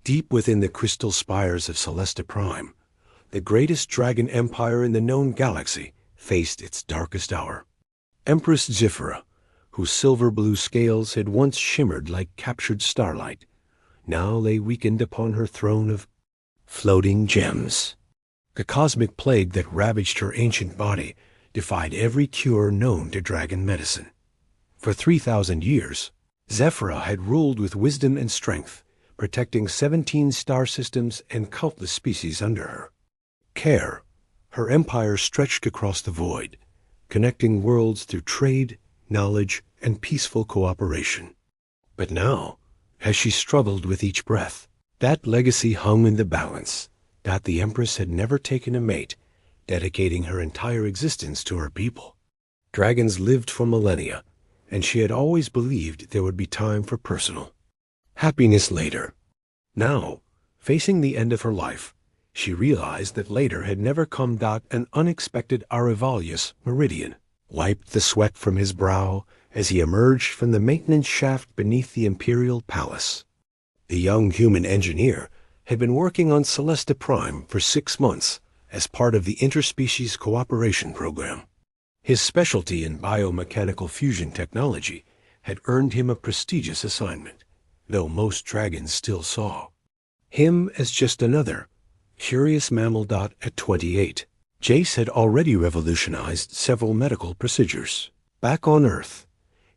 Deep within the crystal spires of Celesta Prime, the greatest dragon empire in the known galaxy faced its darkest hour. Empress Zephyra, whose silver-blue scales had once shimmered like captured starlight, now lay weakened upon her throne of floating gems. The cosmic plague that ravaged her ancient body defied every cure known to dragon medicine. For 3,000 years, Zephyra had ruled with wisdom and strength, protecting 17 star systems and countless species under her care. Her empire stretched across the void, connecting worlds through trade, knowledge, and peaceful cooperation. But now, as she struggled with each breath, that legacy hung in the balance that the Empress had never taken a mate, dedicating her entire existence to her people. Dragons lived for millennia, and she had always believed there would be time for personal happiness later. Now, facing the end of her life, she realized that later had never come. An unexpected Jace Meridian wiped the sweat from his brow as he emerged from the maintenance shaft beneath the Imperial Palace. The young human engineer had been working on Celesta Prime for 6 months as part of the Interspecies Cooperation Program. His specialty in biomechanical fusion technology had earned him a prestigious assignment, though most dragons still saw him as just another curious mammal. At 28, Jace had already revolutionized several medical procedures. Back on Earth,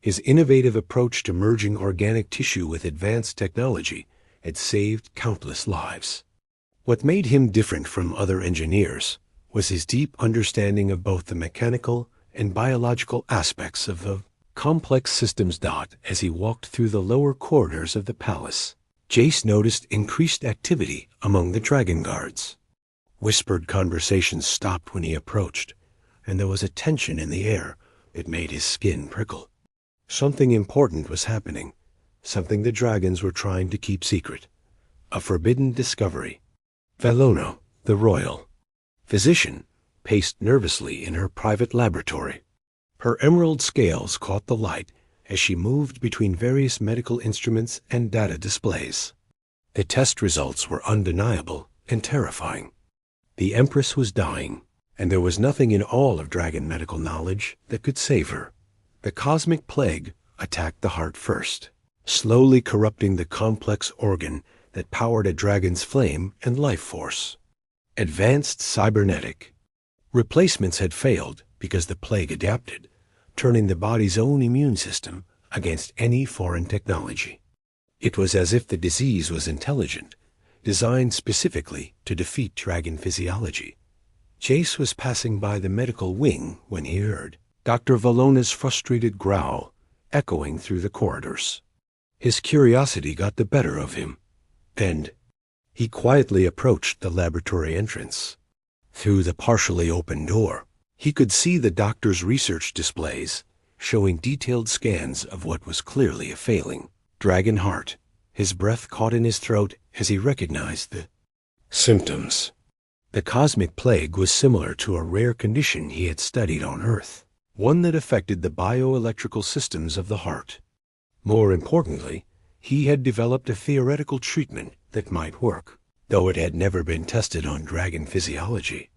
his innovative approach to merging organic tissue with advanced technology had saved countless lives. What made him different from other engineers was his deep understanding of both the mechanical and biological aspects of the complex systems. As he walked through the lower corridors of the palace, Jace noticed increased activity among the dragon guards. Whispered conversations stopped when he approached, and there was a tension in the air that made his skin prickle. Something important was happening, something the dragons were trying to keep secret. A forbidden discovery. Valona, the royal physician, paced nervously in her private laboratory. Her emerald scales caught the light as she moved between various medical instruments and data displays. The test results were undeniable and terrifying. The Empress was dying, and there was nothing in all of dragon medical knowledge that could save her. The cosmic plague attacked the heart first, slowly corrupting the complex organ that powered a dragon's flame and life force. Advanced cybernetic. Replacements had failed because the plague adapted, turning the body's own immune system against any foreign technology. It was as if the disease was intelligent, designed specifically to defeat dragon physiology. Jace was passing by the medical wing when he heard Dr. Valona's frustrated growl echoing through the corridors. His curiosity got the better of him, and he quietly approached the laboratory entrance. Through the partially open door, he could see the doctor's research displays, showing detailed scans of what was clearly a failing dragon heart. His breath caught in his throat as he recognized the symptoms. The cosmic plague was similar to a rare condition he had studied on Earth, one that affected the bioelectrical systems of the heart. More importantly, he had developed a theoretical treatment that might work, though it had never been tested on dragon physiology.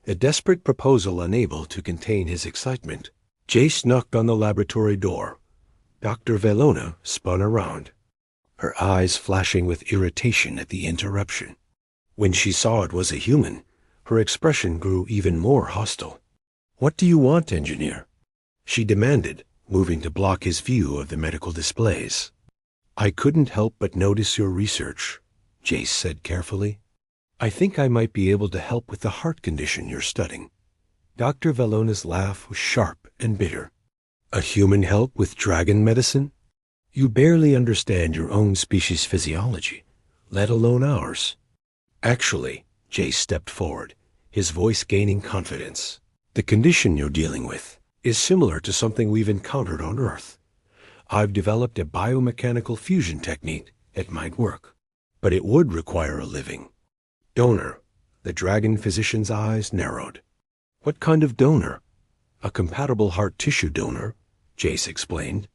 A desperate proposal unable to contain his excitement, Jace knocked on the laboratory door. Dr. Valona spun around, her eyes flashing with irritation at the interruption. When she saw it was a human, her expression grew even more hostile. "What do you want, engineer?" she demanded, moving to block his view of the medical displays. "I couldn't help but notice your research," Jace said carefully. "I think I might be able to help with the heart condition you're studying." Dr. Valona's laugh was sharp and bitter. "A human help with dragon medicine? You barely understand your own species' physiology, let alone ours." "Actually," Jace stepped forward, his voice gaining confidence, "the condition you're dealing with is similar to something we've encountered on Earth. I've developed a biomechanical fusion technique that might work, but it would require a living donor." The dragon physician's eyes narrowed. "What kind of donor?" "A compatible heart tissue donor," Jace explained.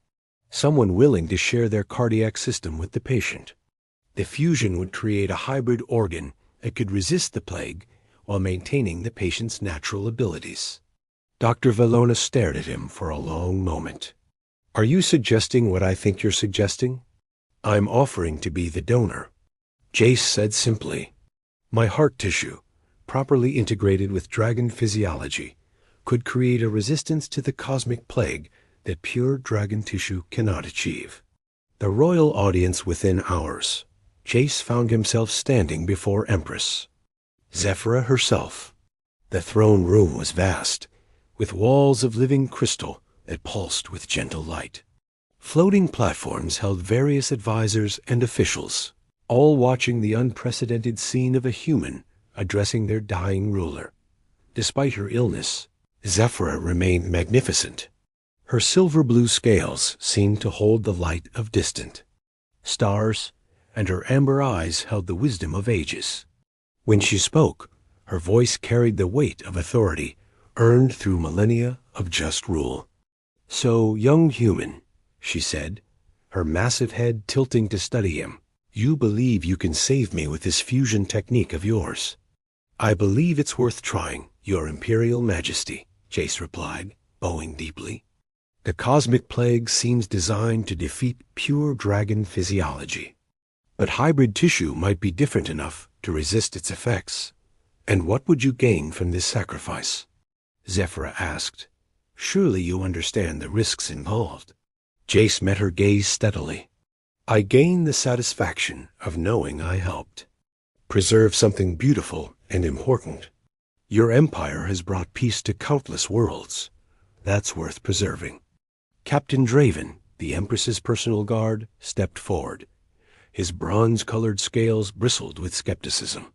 "Someone willing to share their cardiac system with the patient." The fusion would create a hybrid organ that could resist the plague while maintaining the patient's natural abilities. Dr. Valona stared at him for a long moment. "Are you suggesting what I think you're suggesting?" "I'm offering to be the donor," Jace said simply. "My heart tissue, properly integrated with dragon physiology, could create a resistance to the cosmic plague that pure dragon tissue cannot achieve." The royal audience within hours, Jace found himself standing before Empress Zephyra herself. The throne room was vast, with walls of living crystal that pulsed with gentle light. Floating platforms held various advisors and officials, all watching the unprecedented scene of a human addressing their dying ruler. Despite her illness, Zephyra remained magnificent. Her silver-blue scales seemed to hold the light of distant stars, and her amber eyes held the wisdom of ages. When she spoke, her voice carried the weight of authority earned through millennia of just rule. "So, young human," she said, her massive head tilting to study him, "you believe you can save me with this fusion technique of yours?" "I believe it's worth trying, Your Imperial Majesty," Jace replied, bowing deeply. "The cosmic plague seems designed to defeat pure dragon physiology. But hybrid tissue might be different enough to resist its effects. And what would you gain from this sacrifice?" Zephyra asked. "Surely you understand the risks involved." Jace met her gaze steadily. "I gain the satisfaction of knowing I helped preserve something beautiful and important. Your empire has brought peace to countless worlds. That's worth preserving." Captain Draven, the Empress's personal guard, stepped forward. His bronze-colored scales bristled with skepticism.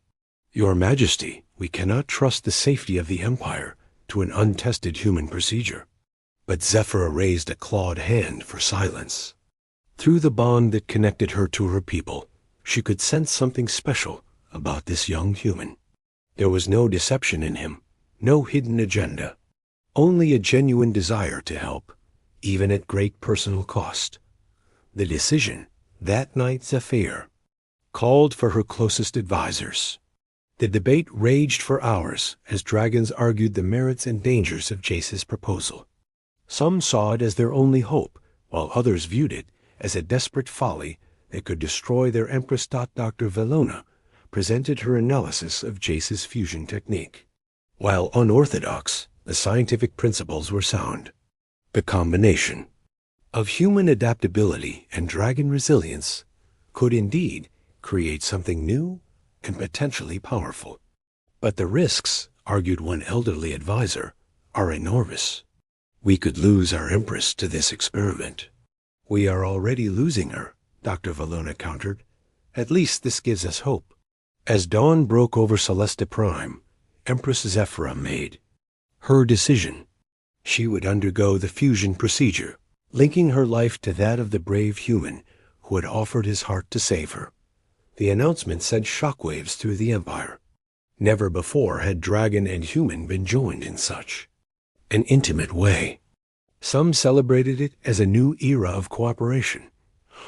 "Your Majesty, we cannot trust the safety of the Empire to an untested human procedure." But Zephyra raised a clawed hand for silence. Through the bond that connected her to her people, she could sense something special about this young human. There was no deception in him, no hidden agenda, only a genuine desire to help, even at great personal cost. The decision, that night Zephyr, called for her closest advisors. The debate raged for hours as dragons argued the merits and dangers of Jace's proposal. Some saw it as their only hope, while others viewed it as a desperate folly that could destroy their Empress. Dr. Valona presented her analysis of Jace's fusion technique. While unorthodox, the scientific principles were sound. The combination of human adaptability and dragon resilience could indeed create something new and potentially powerful. But the risks, argued one elderly advisor, are enormous. "We could lose our Empress to this experiment." "We are already losing her," Dr. Valona countered. "At least this gives us hope." As dawn broke over Celesta Prime, Empress Zephyra made her decision. She would undergo the fusion procedure, linking her life to that of the brave human who had offered his heart to save her. The announcement sent shockwaves through the Empire. Never before had dragon and human been joined in such an intimate way. Some celebrated it as a new era of cooperation,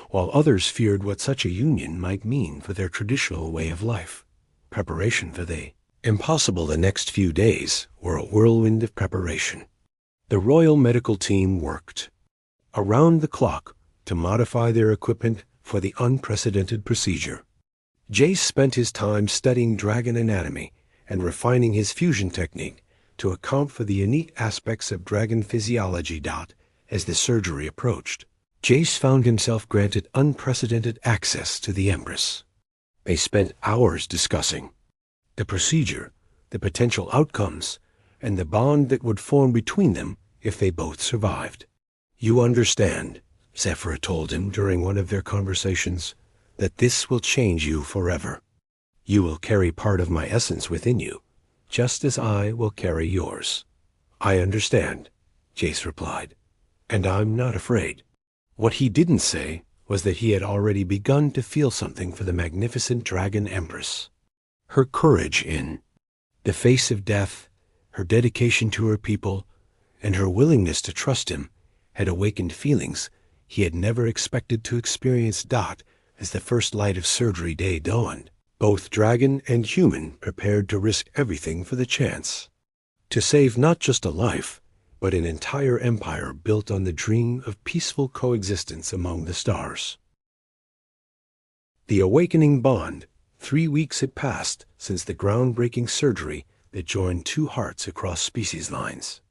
while others feared what such a union might mean for their traditional way of life. Preparation for the impossible. The next few days were a whirlwind of preparation. The royal medical team worked around the clock to modify their equipment for the unprecedented procedure. Jace spent his time studying dragon anatomy and refining his fusion technique to account for the unique aspects of dragon physiology. As the surgery approached, Jace found himself granted unprecedented access to the Empress. They spent hours discussing the procedure, the potential outcomes, and the bond that would form between them if they both survived. "You understand," Zephyra told him during one of their conversations, "that this will change you forever. You will carry part of my essence within you, just as I will carry yours." "I understand," Jace replied, "and I'm not afraid." What he didn't say was that he had already begun to feel something for the magnificent Dragon Empress. Her courage in the face of death, her dedication to her people, and her willingness to trust him had awakened feelings he had never expected to experience. As the first light of surgery day dawned, both dragon and human prepared to risk everything for the chance. To save not just a life, but an entire empire built on the dream of peaceful coexistence among the stars. The awakening bond. 3 weeks had passed since the groundbreaking surgery that joined two hearts across species lines.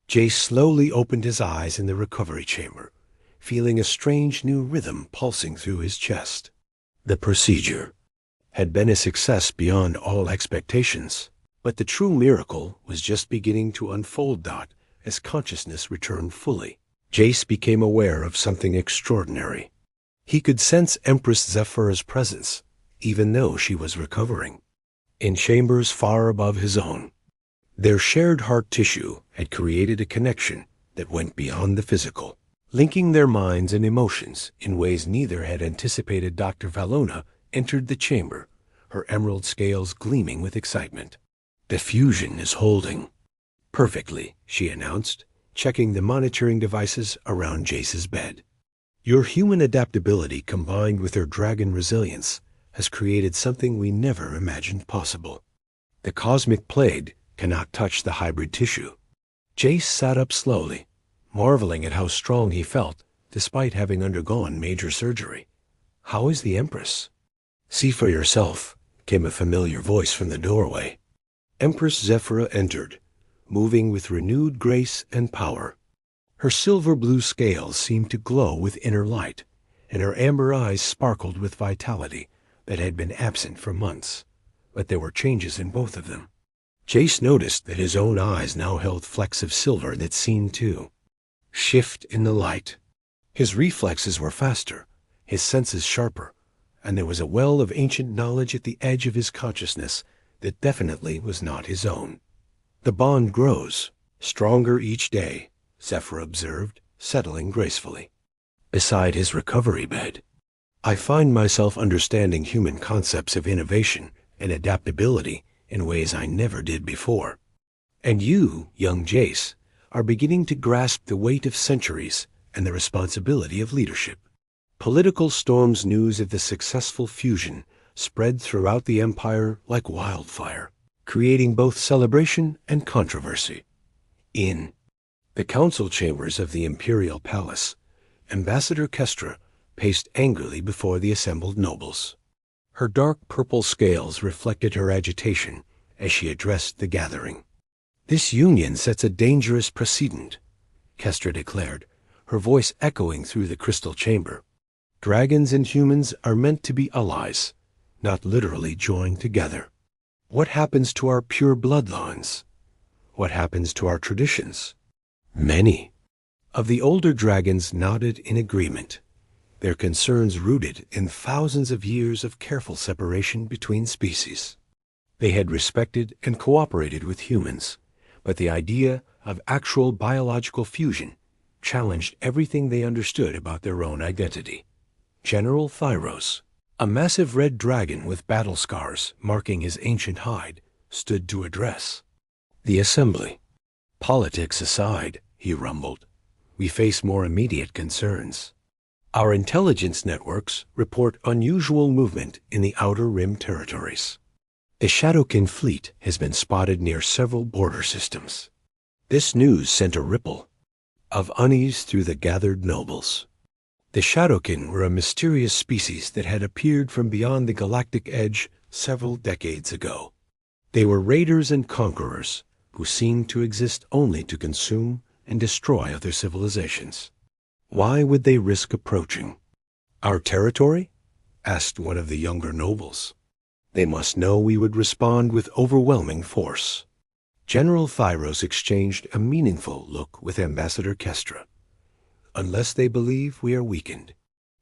Jace slowly opened his eyes in the recovery chamber, feeling a strange new rhythm pulsing through his chest. The procedure had been a success beyond all expectations, but the true miracle was just beginning to unfold. As consciousness returned fully, Jace became aware of something extraordinary. He could sense Empress Zephyra's presence, even though she was recovering, in chambers far above his own. Their shared heart tissue had created a connection that went beyond the physical, linking their minds and emotions in ways neither had anticipated. Dr. Valona entered the chamber, her emerald scales gleaming with excitement. "The fusion is holding perfectly," she announced, checking the monitoring devices around Jace's bed. "Your human adaptability combined with your dragon resilience has created something we never imagined possible. The cosmic plague cannot touch the hybrid tissue." Jace sat up slowly, marveling at how strong he felt despite having undergone major surgery. "How is the Empress?" "See for yourself," came a familiar voice from the doorway. Empress Zephyra entered, moving with renewed grace and power. Her silver-blue scales seemed to glow with inner light, and her amber eyes sparkled with vitality that had been absent for months. But there were changes in both of them. Jace noticed that his own eyes now held flecks of silver that seemed to shift in the light. His reflexes were faster, his senses sharper, and there was a well of ancient knowledge at the edge of his consciousness that definitely was not his own. "The bond grows, stronger each day," Zephyra observed, settling gracefully beside his recovery bed. "I find myself understanding human concepts of innovation and adaptability in ways I never did before. And you, young Jace, are beginning to grasp the weight of centuries and the responsibility of leadership." Political storms news of the successful fusion spread throughout the empire like wildfire, creating both celebration and controversy. In the council chambers of the imperial palace, Ambassador Kestra paced angrily before the assembled nobles. Her dark purple scales reflected her agitation as she addressed the gathering. "This union sets a dangerous precedent," Kestra declared, her voice echoing through the crystal chamber. "Dragons and humans are meant to be allies, not literally joined together. What happens to our pure bloodlines? What happens to our traditions?" Many of the older dragons nodded in agreement, their concerns rooted in thousands of years of careful separation between species. They had respected and cooperated with humans, but the idea of actual biological fusion challenged everything they understood about their own identity. General Thyros, a massive red dragon with battle scars marking his ancient hide, stood to address the assembly. "Politics aside," he rumbled, "we face more immediate concerns. Our intelligence networks report unusual movement in the Outer Rim territories. The Shadowkin fleet has been spotted near several border systems." This news sent a ripple of unease through the gathered nobles. The Shadowkin were a mysterious species that had appeared from beyond the galactic edge several decades ago. They were raiders and conquerors who seemed to exist only to consume and destroy other civilizations. Why would they risk approaching our territory? Asked one of the younger nobles. They must know we would respond with overwhelming force. General Thyros exchanged a meaningful look with Ambassador Kestra. "Unless they believe we are weakened.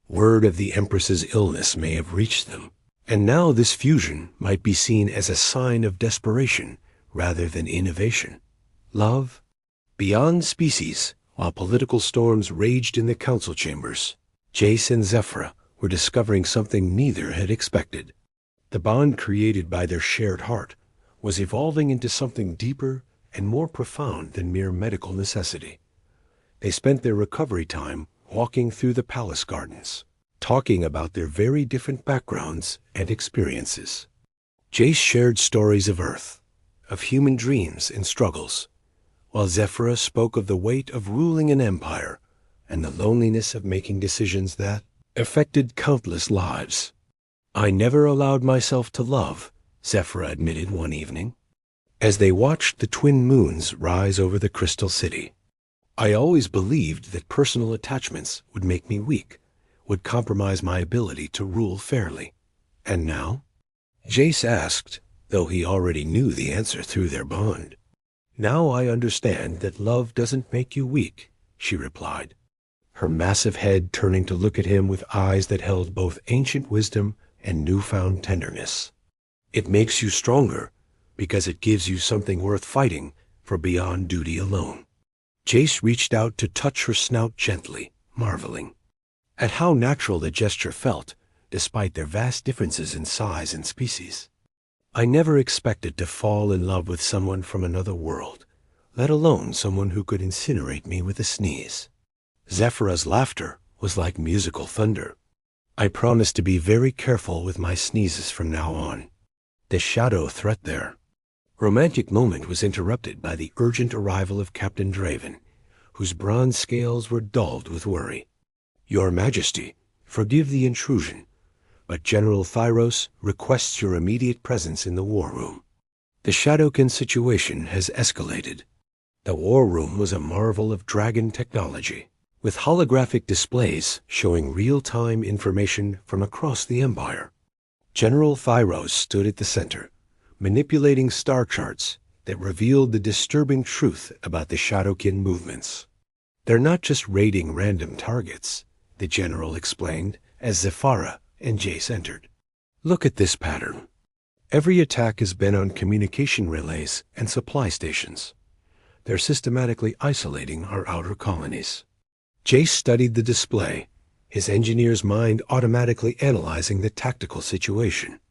Word of the Empress's illness may have reached them, and now this fusion might be seen as a sign of desperation rather than innovation. Love?" Beyond species, while political storms raged in the council chambers, Jace and Zephyra were discovering something neither had expected. The bond created by their shared heart was evolving into something deeper and more profound than mere medical necessity. They spent their recovery time walking through the palace gardens, talking about their very different backgrounds and experiences. Jace shared stories of Earth, of human dreams and struggles, while Zephyra spoke of the weight of ruling an empire and the loneliness of making decisions that affected countless lives. "I never allowed myself to love," Zephyra admitted one evening, as they watched the twin moons rise over the Crystal City. "I always believed that personal attachments would make me weak, would compromise my ability to rule fairly. And now?" Jace asked, though he already knew the answer through their bond. "Now I understand that love doesn't make you weak," she replied, her massive head turning to look at him with eyes that held both ancient wisdom and newfound tenderness. "It makes you stronger, because it gives you something worth fighting for beyond duty alone." Jace reached out to touch her snout gently, marveling at how natural the gesture felt, despite their vast differences in size and species. "I never expected to fall in love with someone from another world, let alone someone who could incinerate me with a sneeze." Zephyra's laughter was like musical thunder. "I promise to be very careful with my sneezes from now on." The shadow threat there. Romantic moment was interrupted by the urgent arrival of Captain Draven, whose bronze scales were dulled with worry. "Your Majesty, forgive the intrusion, but General Thyros requests your immediate presence in the war room. The Shadowkin situation has escalated." The war room was a marvel of dragon technology, with holographic displays showing real-time information from across the Empire. General Thyros stood at the center, manipulating star charts that revealed the disturbing truth about the Shadowkin movements. "They're not just raiding random targets," the general explained as Zephyra and Jace entered. "Look at this pattern. Every attack has been on communication relays and supply stations. They're systematically isolating our outer colonies." Jace studied the display, his engineer's mind automatically analyzing the tactical situation.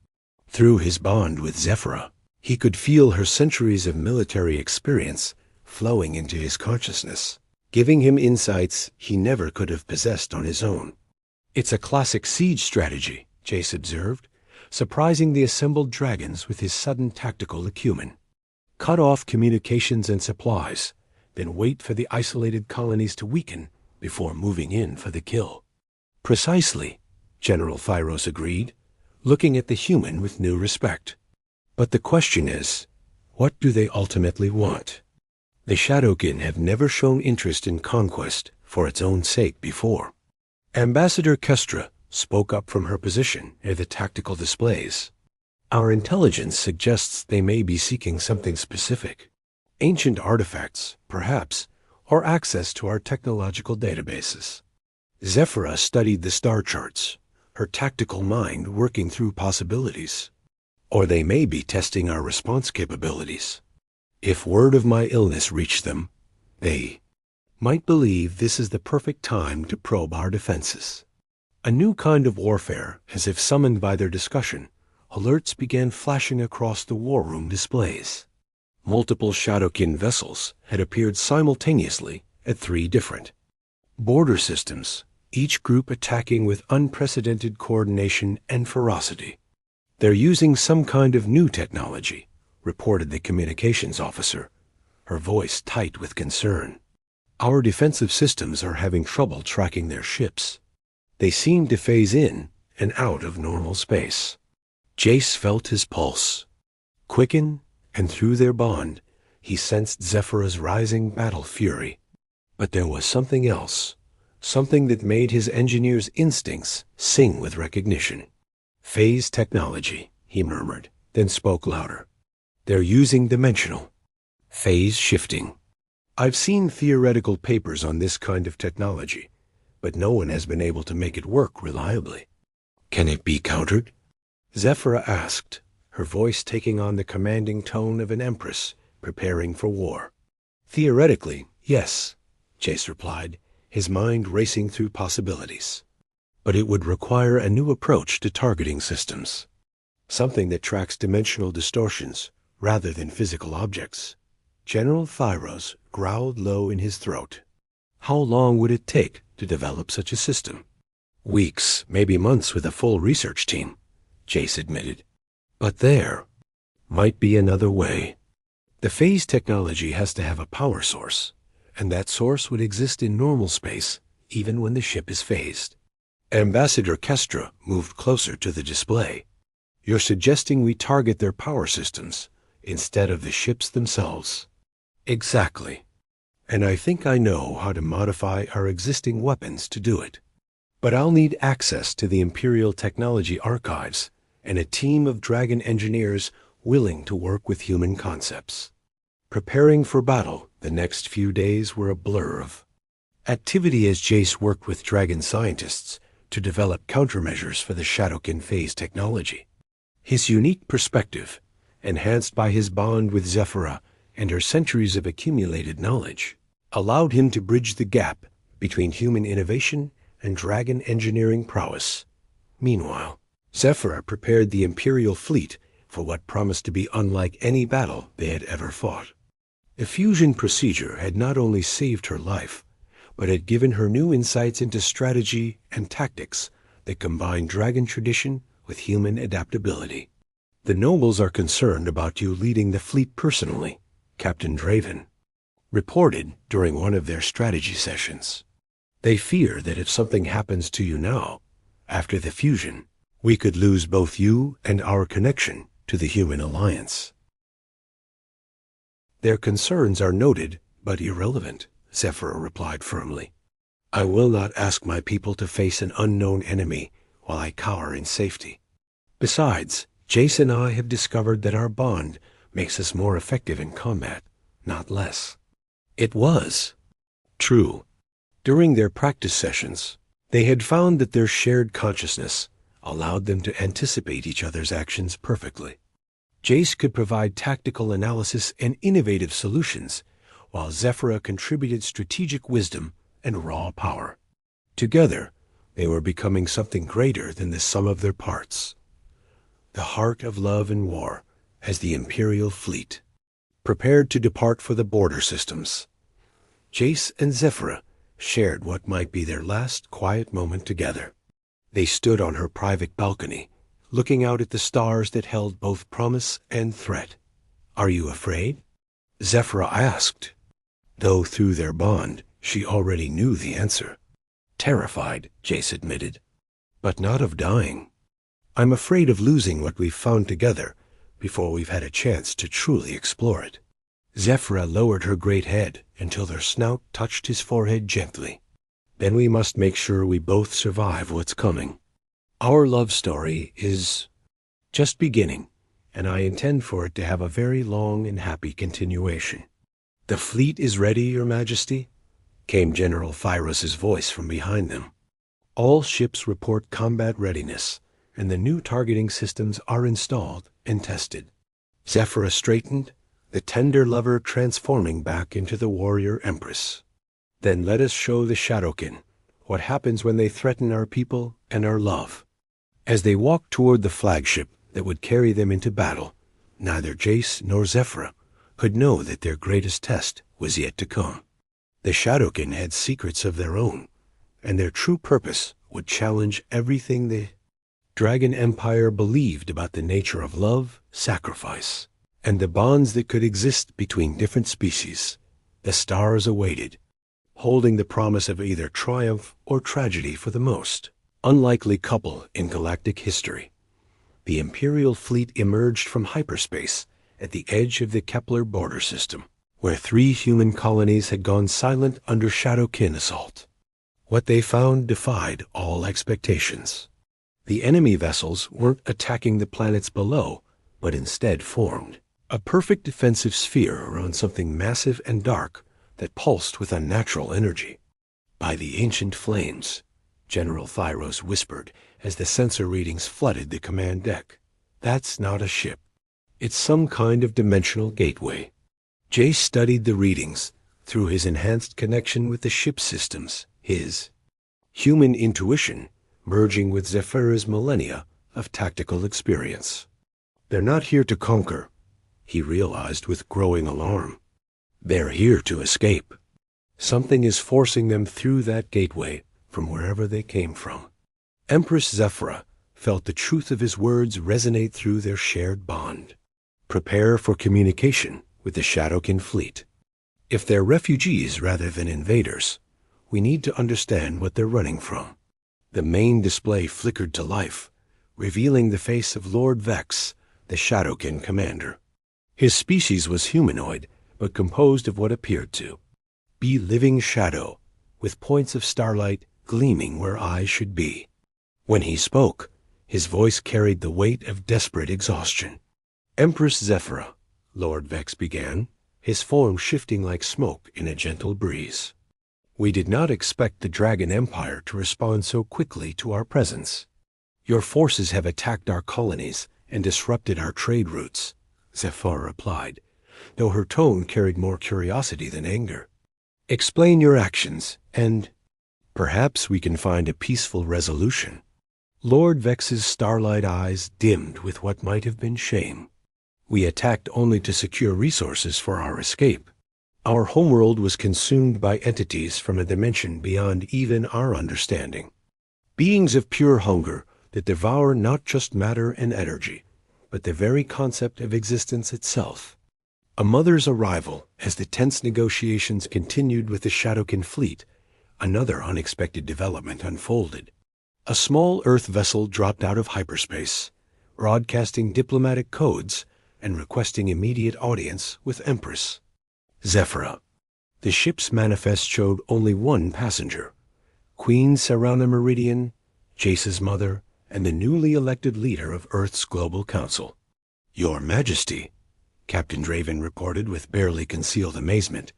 Through his bond with Zephyra, he could feel her centuries of military experience flowing into his consciousness, giving him insights he never could have possessed on his own. "It's a classic siege strategy," Jace observed, surprising the assembled dragons with his sudden tactical acumen. "Cut off communications and supplies, then wait for the isolated colonies to weaken before moving in for the kill." "Precisely," General Thyros agreed, looking at the human with new respect. "But the question is, what do they ultimately want? The Shadowkin have never shown interest in conquest for its own sake before." Ambassador Kestra spoke up from her position near the tactical displays. "Our intelligence suggests they may be seeking something specific. Ancient artifacts, perhaps, or access to our technological databases." Zephyra studied the star charts, her tactical mind working through possibilities. "Or they may be testing our response capabilities. If word of my illness reached them, they might believe this is the perfect time to probe our defenses." A new kind of warfare, as if summoned by their discussion, alerts began flashing across the war room displays. Multiple Shadowkin vessels had appeared simultaneously at 3 different border systems, each group attacking with unprecedented coordination and ferocity. "They're using some kind of new technology," reported the communications officer, her voice tight with concern. "Our defensive systems are having trouble tracking their ships. They seem to phase in and out of normal space." Jace felt his pulse quicken, and through their bond, he sensed Zephyra's rising battle fury. But there was something else, something that made his engineer's instincts sing with recognition. "Phase technology," he murmured, then spoke louder. "They're using dimensional phase shifting. I've seen theoretical papers on this kind of technology, but no one has been able to make it work reliably." "Can it be countered?" Zephyra asked, her voice taking on the commanding tone of an empress preparing for war. "Theoretically, yes," Jace replied, his mind racing through possibilities. "But it would require a new approach to targeting systems, something that tracks dimensional distortions rather than physical objects." General Thyros growled low in his throat. "How long would it take to develop such a system?" Weeks, maybe months with a full research team, Jace admitted. But there might be another way. The phase technology has to have a power source, and that source would exist in normal space, even when the ship is phased. Ambassador Kestra moved closer to the display. You're suggesting we target their power systems instead of the ships themselves? Exactly. And I think I know how to modify our existing weapons to do it. But I'll need access to the Imperial Technology Archives and a team of Dragon engineers willing to work with human concepts. Preparing for battle, the next few days were a blur of activity as Jace worked with Dragon scientists to develop countermeasures for the Shadowkin phase technology. His unique perspective, enhanced by his bond with Zephyra and her centuries of accumulated knowledge, allowed him to bridge the gap between human innovation and Dragon engineering prowess. Meanwhile, Zephyra prepared the Imperial fleet for what promised to be unlike any battle they had ever fought. The fusion procedure had not only saved her life, but had given her new insights into strategy and tactics that combined Dragon tradition with human adaptability. The nobles are concerned about you leading the fleet personally, Captain Draven reported during one of their strategy sessions. They fear that if something happens to you now, after the fusion, we could lose both you and our connection to the human alliance. Their concerns are noted, but irrelevant, Zephyra replied firmly. I will not ask my people to face an unknown enemy while I cower in safety. Besides, Jace and I have discovered that our bond makes us more effective in combat, not less. It was true. During their practice sessions, they had found that their shared consciousness allowed them to anticipate each other's actions perfectly. Jace could provide tactical analysis and innovative solutions, while Zephyra contributed strategic wisdom and raw power. Together, they were becoming something greater than the sum of their parts. The heart of love and war as the Imperial fleet prepared to depart for the border systems. Jace and Zephyra shared what might be their last quiet moment together. They stood on her private balcony, looking out at the stars that held both promise and threat. Are you afraid? Zephyra asked, though through their bond she already knew the answer. Terrified, Jace admitted, but not of dying. I'm afraid of losing what we've found together before we've had a chance to truly explore it. Zephyra lowered her great head until their snout touched his forehead gently. Then we must make sure we both survive what's coming. Our love story is just beginning, and I intend for it to have a very long and happy continuation. The fleet is ready, Your Majesty, came General Phyros's voice from behind them. All ships report combat readiness, and the new targeting systems are installed and tested. Zephyra straightened, the tender lover transforming back into the warrior empress. Then let us show the Shadowkin what happens when they threaten our people and our love. As they walked toward the flagship that would carry them into battle, neither Jace nor Zephyra could know that their greatest test was yet to come. The Shadowkin had secrets of their own, and their true purpose would challenge everything the Dragon Empire believed about the nature of love, sacrifice, and the bonds that could exist between different species. The stars awaited, holding the promise of either triumph or tragedy for the most unlikely couple in galactic history. The Imperial fleet emerged from hyperspace at the edge of the Kepler border system, where 3 human colonies had gone silent under Shadowkin assault. What they found defied all expectations. The enemy vessels weren't attacking the planets below, but instead formed a perfect defensive sphere around something massive and dark that pulsed with unnatural energy. By the ancient flames, General Thyros whispered as the sensor readings flooded the command deck. That's not a ship. It's some kind of dimensional gateway. Jace studied the readings through his enhanced connection with the ship systems, his human intuition merging with Zephyra's millennia of tactical experience. They're not here to conquer, he realized with growing alarm. They're here to escape. Something is forcing them through that gateway from wherever they came from. Empress Zephyra felt the truth of his words resonate through their shared bond. Prepare for communication with the Shadowkin fleet. If they're refugees rather than invaders, we need to understand what they're running from. The main display flickered to life, revealing the face of Lord Vex, the Shadowkin commander. His species was humanoid, but composed of what appeared to be living shadow, with points of starlight gleaming where eyes should be. When he spoke, his voice carried the weight of desperate exhaustion. Empress Zephyra, Lord Vex began, his form shifting like smoke in a gentle breeze. We did not expect the Dragon Empire to respond so quickly to our presence. Your forces have attacked our colonies and disrupted our trade routes, Zephyra replied, though her tone carried more curiosity than anger. Explain your actions, and perhaps we can find a peaceful resolution. Lord Vex's starlight eyes dimmed with what might have been shame. We attacked only to secure resources for our escape. Our homeworld was consumed by entities from a dimension beyond even our understanding. Beings of pure hunger that devour not just matter and energy, but the very concept of existence itself. A mother's arrival as the tense negotiations continued with the Shadowkin fleet, another unexpected development unfolded. A small Earth vessel dropped out of hyperspace, broadcasting diplomatic codes and requesting immediate audience with Empress Zephyra. The ship's manifest showed only one passenger, Queen Meridian, Jace's mother, and the newly elected leader of Earth's Global Council. Your Majesty, Captain Draven reported with barely concealed amazement,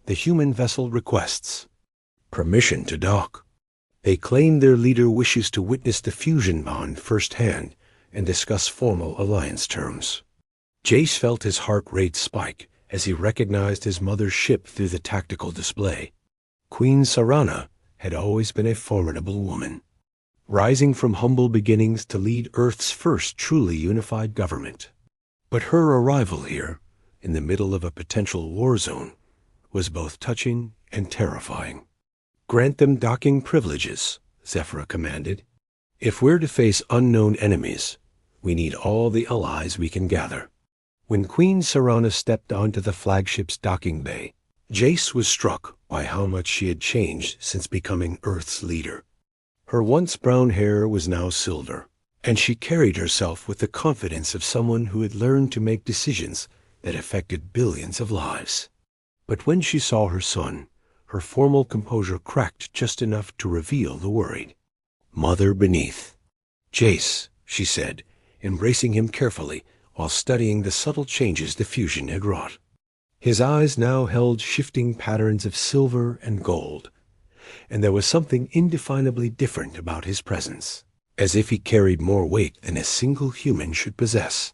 the human vessel requests permission to dock. They claim their leader wishes to witness the fusion bond firsthand and discuss formal alliance terms. Jace felt his heart rate spike as he recognized his mother's ship through the tactical display. Queen Sarana had always been a formidable woman, rising from humble beginnings to lead Earth's first truly unified government. But her arrival here, in the middle of a potential war zone, was both touching and terrifying. Grant them docking privileges, Zephyra commanded. If we're to face unknown enemies, we need all the allies we can gather. When Queen Sarana stepped onto the flagship's docking bay, Jace was struck by how much she had changed since becoming Earth's leader. Her once brown hair was now silver, and she carried herself with the confidence of someone who had learned to make decisions that affected billions of lives. But when she saw her son, her formal composure cracked just enough to reveal the worried mother beneath. Jace, she said, embracing him carefully while studying the subtle changes the fusion had wrought. His eyes now held shifting patterns of silver and gold, and there was something indefinably different about his presence, as if he carried more weight than a single human should possess.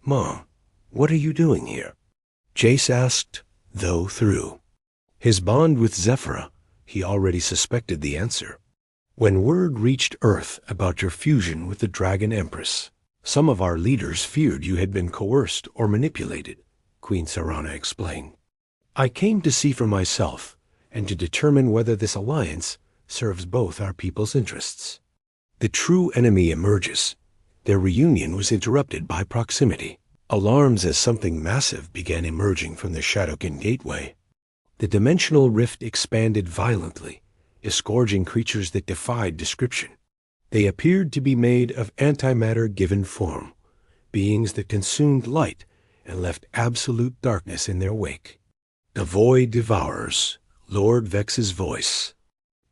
"Ma, what are you doing here?" Jace asked, though through his bond with Zephyra, he already suspected the answer. When word reached Earth about your fusion with the Dragon Empress, some of our leaders feared you had been coerced or manipulated, Queen Sarana explained. I came to see for myself and to determine whether this alliance serves both our people's interests. The true enemy emerges. Their reunion was interrupted by proximity. Alarms as something massive began emerging from the Shadowkin gateway. The dimensional rift expanded violently, disgorging creatures that defied description. They appeared to be made of antimatter given form, beings that consumed light and left absolute darkness in their wake. The void devourers, Lord Vex's voice,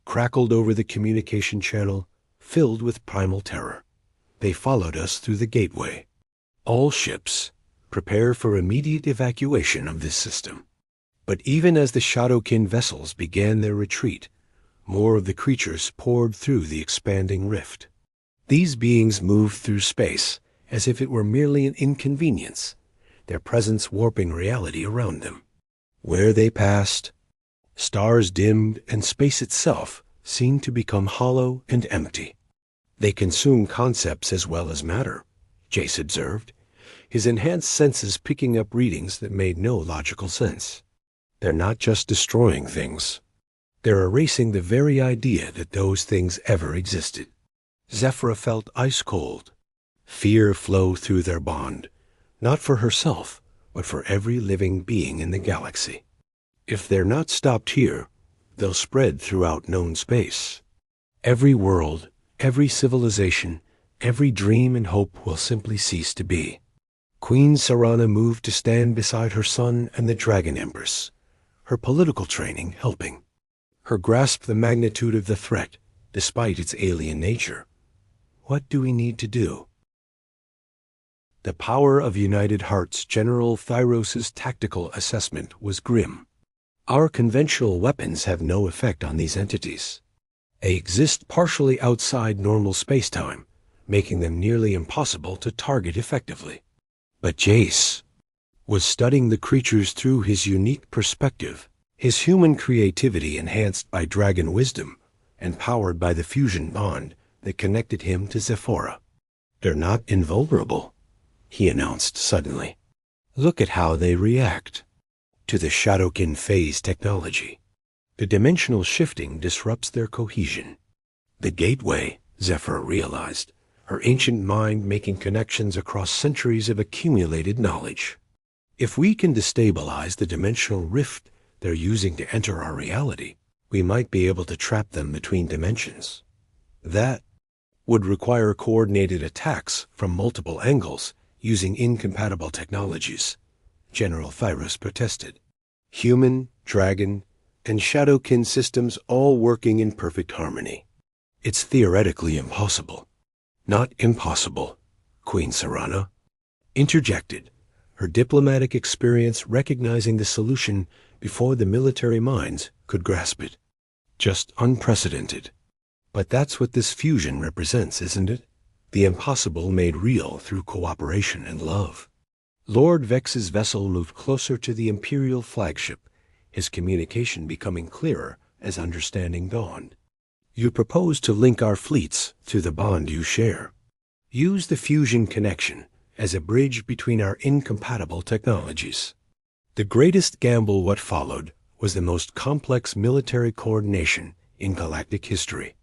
crackled over the communication channel, filled with primal terror. They followed us through the gateway. All ships, prepare for immediate evacuation of this system. But even as the Shadowkin vessels began their retreat, more of the creatures poured through the expanding rift. These beings moved through space as if it were merely an inconvenience, their presence warping reality around them. Where they passed, stars dimmed and space itself seemed to become hollow and empty. They consume concepts as well as matter, Jace observed, his enhanced senses picking up readings that made no logical sense. They're not just destroying things. They're erasing the very idea that those things ever existed. Zephyra felt ice cold. Fear flowed through their bond, not for herself, but for every living being in the galaxy. If they're not stopped here, they'll spread throughout known space. Every world, every civilization, every dream and hope will simply cease to be. Queen Serana moved to stand beside her son and the Dragon Empress, her political training helping. Her grasp the magnitude of the threat, despite its alien nature. What do we need to do? The power of United Hearts General Thyros's tactical assessment was grim. Our conventional weapons have no effect on these entities. They exist partially outside normal spacetime, making them nearly impossible to target effectively. But Jace was studying the creatures through his unique perspective, his human creativity enhanced by dragon wisdom and powered by the fusion bond that connected him to Zephyra. They're not invulnerable, he announced suddenly. Look at how they react to the Shadowkin phase technology. The dimensional shifting disrupts their cohesion. The gateway, Zephyra realized, her ancient mind making connections across centuries of accumulated knowledge. If we can destabilize the dimensional rift they're using to enter our reality, we might be able to trap them between dimensions. That would require coordinated attacks from multiple angles using incompatible technologies, General Thyros protested. Human, dragon, and Shadowkin systems all working in perfect harmony. It's theoretically impossible. Not impossible, Queen Serana interjected, her diplomatic experience recognizing the solution before the military minds could grasp it. Just unprecedented. But that's what this fusion represents, isn't it? The impossible made real through cooperation and love. Lord Vex's vessel moved closer to the Imperial flagship, his communication becoming clearer as understanding dawned. You propose to link our fleets through the bond you share. Use the fusion connection as a bridge between our incompatible technologies. The greatest gamble what followed was the most complex military coordination in galactic history.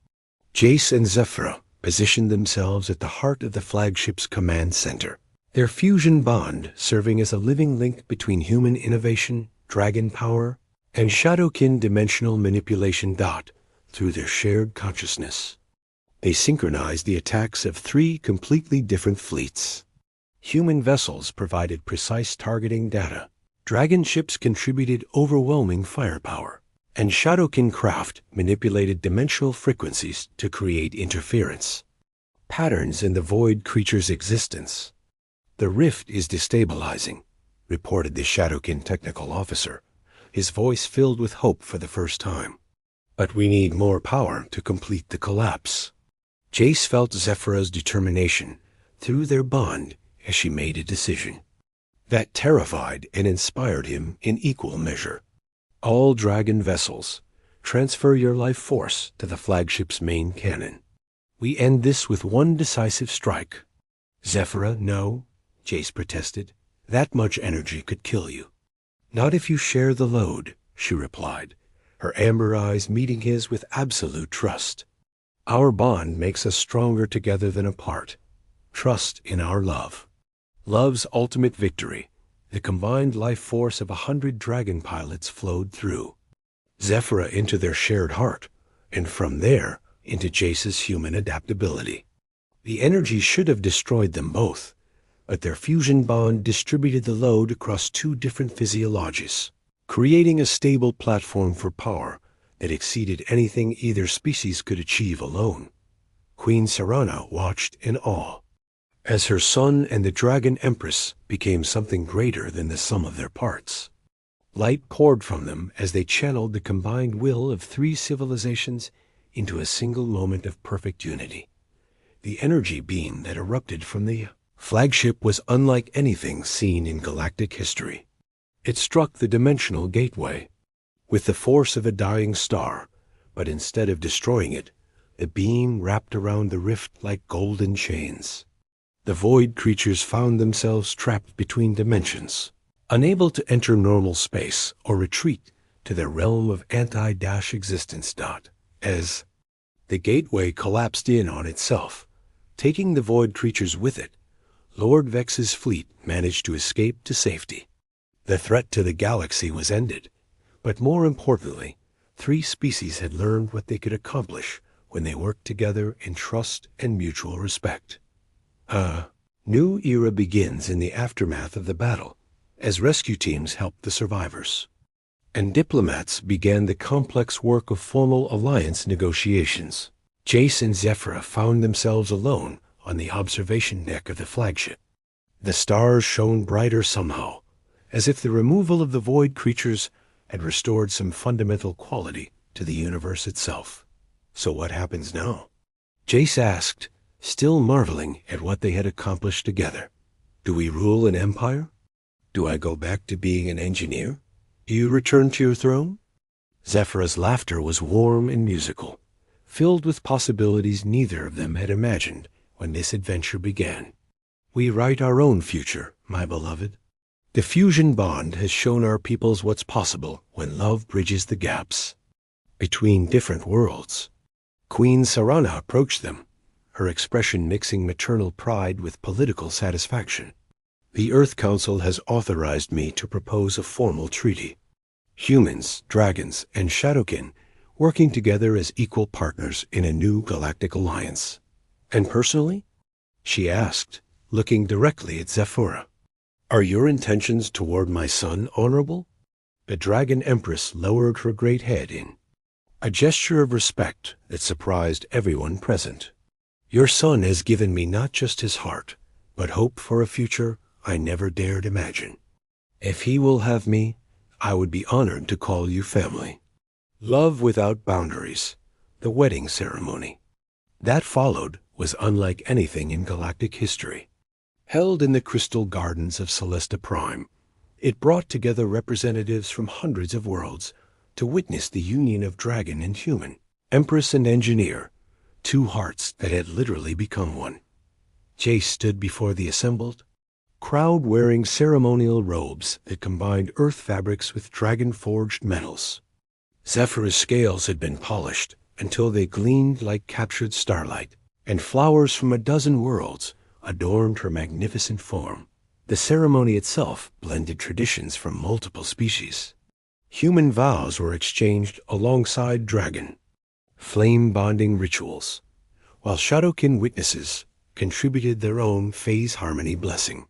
Jace and Zephyra positioned themselves at the heart of the flagship's command center, their fusion bond serving as a living link between human innovation, dragon power, and Shadowkin dimensional manipulation through their shared consciousness. They synchronized the attacks of 3 completely different fleets. Human vessels provided precise targeting data, dragon ships contributed overwhelming firepower, and Shadowkin craft manipulated dimensional frequencies to create interference. Patterns in the void creature's existence. The rift is destabilizing, reported the Shadowkin technical officer, his voice filled with hope for the first time. But we need more power to complete the collapse. Jace felt Zephyra's determination through their bond as she made a decision. That terrified and inspired him in equal measure. All dragon vessels, transfer your life force to the flagship's main cannon. We end this with one decisive strike. Zephyra, no, Jace protested. That much energy could kill you. Not if you share the load, she replied, her amber eyes meeting his with absolute trust. Our bond makes us stronger together than apart. Trust in our love. Love's ultimate victory. The combined life force of 100 dragon pilots flowed through Zephyra into their shared heart, and from there into Jace's human adaptability. The energy should have destroyed them both, but their fusion bond distributed the load across 2 different physiologies, creating a stable platform for power that exceeded anything either species could achieve alone. Queen Serana watched in awe as her son and the Dragon Empress became something greater than the sum of their parts. Light poured from them as they channeled the combined will of 3 civilizations into a single moment of perfect unity. The energy beam that erupted from the flagship was unlike anything seen in galactic history. It struck the dimensional gateway with the force of a dying star, but instead of destroying it, the beam wrapped around the rift like golden chains. The void creatures found themselves trapped between dimensions, unable to enter normal space or retreat to their realm of anti-existence. As the gateway collapsed in on itself, Taking the void creatures with it, Lord Vex's fleet managed to escape to safety. The threat to the galaxy was ended, but more importantly, 3 species had learned what they could accomplish when they worked together in trust and mutual respect. A new era begins in the aftermath of the battle, as rescue teams helped the survivors, and diplomats began the complex work of formal alliance negotiations. Jace and Zephyra found themselves alone on the observation deck of the flagship. The stars shone brighter somehow, as if the removal of the void creatures had restored some fundamental quality to the universe itself. So what happens now? Jace asked, still marveling at what they had accomplished together. Do we rule an empire? Do I go back to being an engineer? Do you return to your throne? Zephyra's laughter was warm and musical, filled with possibilities neither of them had imagined when this adventure began. We write our own future, my beloved. The fusion bond has shown our peoples what's possible when love bridges the gaps between different worlds. Queen Sarana approached them, her expression mixing maternal pride with political satisfaction. The Earth Council has authorized me to propose a formal treaty. Humans, dragons, and Shadowkin working together as equal partners in a new galactic alliance. And personally? She asked, looking directly at Zephyra. Are your intentions toward my son honorable? The Dragon Empress lowered her great head in a gesture of respect that surprised everyone present. Your son has given me not just his heart, but hope for a future I never dared imagine. If he will have me, I would be honored to call you family. Love without boundaries, the wedding ceremony. That followed was unlike anything in galactic history. Held in the crystal gardens of Celesta Prime, it brought together representatives from hundreds of worlds to witness the union of dragon and human, empress and engineer, 2 hearts that had literally become one. Jace stood before the assembled crowd wearing ceremonial robes that combined earth fabrics with dragon-forged metals. Zephyra's scales had been polished until they gleamed like captured starlight, and flowers from a dozen worlds adorned her magnificent form. The ceremony itself blended traditions from multiple species. Human vows were exchanged alongside dragon, flame-bonding rituals, while Shadowkin witnesses contributed their own phase harmony blessing.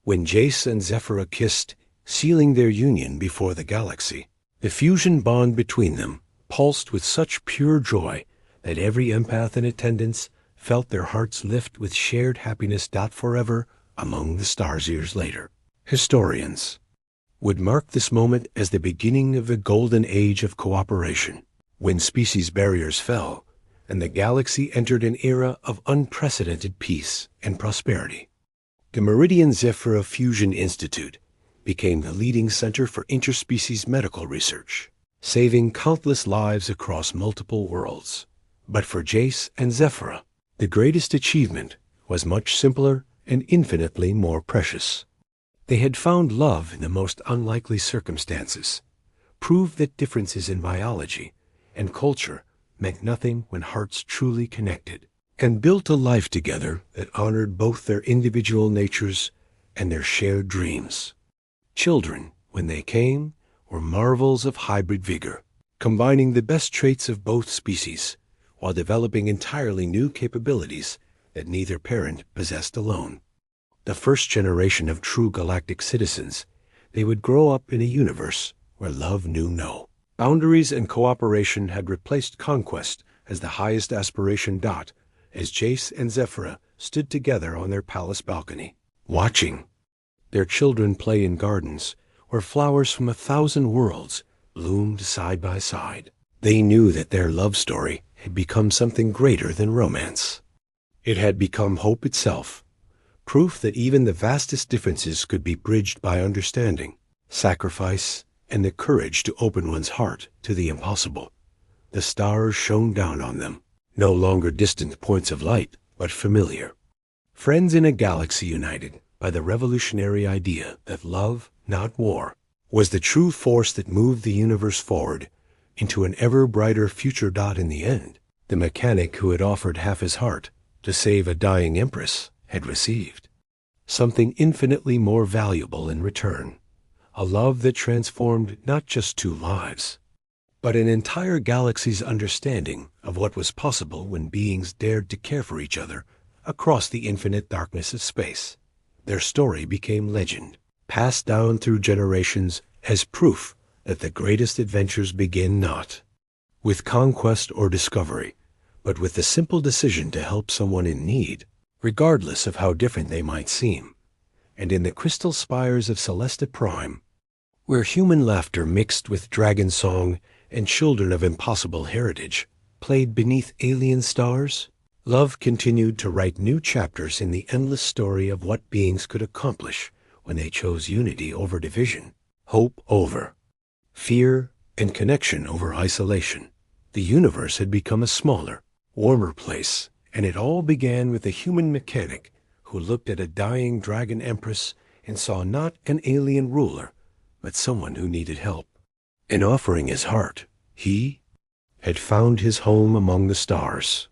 When Jace and Zephyra kissed, sealing their union before the galaxy, the fusion bond between them pulsed with such pure joy that every empath in attendance felt their hearts lift with shared happiness. Forever, among the stars years later, historians would mark this moment as the beginning of the golden age of cooperation, when species barriers fell and the galaxy entered an era of unprecedented peace and prosperity. The Meridian Zephyra Fusion Institute became the leading center for interspecies medical research, saving countless lives across multiple worlds. But for Jace and Zephyra, the greatest achievement was much simpler and infinitely more precious. They had found love in the most unlikely circumstances, proved that differences in biology and culture meant nothing when hearts truly connected, and built a life together that honored both their individual natures and their shared dreams. Children, when they came, were marvels of hybrid vigor, combining the best traits of both species while developing entirely new capabilities that neither parent possessed alone. The first generation of true galactic citizens, they would grow up in a universe where love knew no boundaries, and cooperation had replaced conquest as the highest aspiration. As Jace and Zephyra stood together on their palace balcony, watching their children play in gardens where flowers from 1,000 worlds bloomed side by side, they knew that their love story had become something greater than romance. It had become hope itself, proof that even the vastest differences could be bridged by understanding, sacrifice, and the courage to open one's heart to the impossible. The stars shone down on them, no longer distant points of light, but familiar. Friends in a galaxy united by the revolutionary idea that love, not war, was the true force that moved the universe forward into an ever brighter future. In the end, the mechanic who had offered half his heart to save a dying empress, had received something infinitely more valuable in return, a love that transformed not just two lives, but an entire galaxy's understanding of what was possible when beings dared to care for each other across the infinite darkness of space. Their story became legend, passed down through generations as proof that the greatest adventures begin not with conquest or discovery, but with the simple decision to help someone in need, regardless of how different they might seem. And in the crystal spires of Celesta Prime, where human laughter mixed with dragon song and children of impossible heritage played beneath alien stars, love continued to write new chapters in the endless story of what beings could accomplish when they chose unity over division, hope over fear, and connection over isolation. The universe had become a smaller, warmer place, and it all began with a human mechanic who looked at a dying dragon empress and saw not an alien ruler, but someone who needed help. And offering his heart, he had found his home among the stars.